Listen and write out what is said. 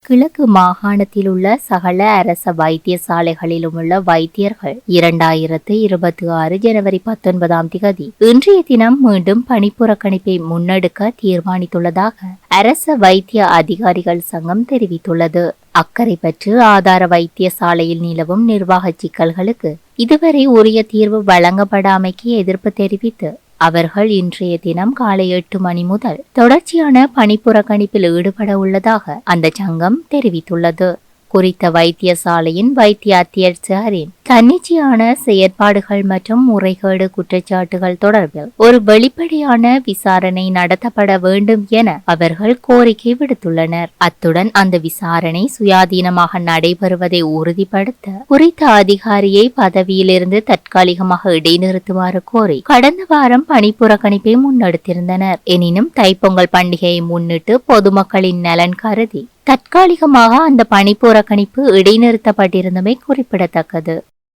கிழக்கு மாகாணத்தில் உள்ள சகல அரச வைத்தியசாலைகளிலும் உள்ள வைத்தியர்கள் 2026 ஜனவரி 19 இன்றைய தினம் மீண்டும் பணிப்புறக்கணிப்பை முன்னெடுக்க தீர்மானித்துள்ளதாக அரச வைத்திய அதிகாரிகள் சங்கம் தெரிவித்துள்ளது. அக்கரைப்பற்று ஆதார வைத்தியசாலையில் நிலவும் நிர்வாக சிக்கல்களுக்கு இதுவரை உரிய தீர்வு வழங்கப்படாமைக்கு எதிர்ப்பு தெரிவித்து அவர்கள் இன்றைய தினம் காலை 8 மணி முதல் தொடர்ச்சியான பணிப்புறக்கணிப்பில் ஈடுபட உள்ளதாக அந்த சங்கம் தெரிவித்துள்ளது. குறித்த வைத்தியசாலையின் வைத்திய அத்தியட்சகரின் தன்னிச்சையான செயற்பாடுகள் மற்றும் முறைகேடு குற்றச்சாட்டுகள் தொடர்பில் ஒரு வெளிப்படையான விசாரணை நடத்தப்பட வேண்டும் என அவர்கள் கோரிக்கை விடுத்துள்ளனர். அத்துடன் அந்த விசாரணை சுயாதீனமாக நடைபெறுவதை உறுதிப்படுத்த குறித்த அதிகாரியை பதவியிலிருந்து தற்காலிகமாக இடைநிறுத்துமாறு கோரி கடந்த வாரம் பணிப்புறக்கணிப்பை முன்னெடுத்திருந்தனர். எனினும் தைப்பொங்கல் பண்டிகையை முன்னிட்டு பொதுமக்களின் நலன் கருதி தற்காலிகமாக அந்த பணிப்புறக்கணிப்பு இடைநிறுத்தப்பட்டிருந்தமை குறிப்பிடத்தக்கது.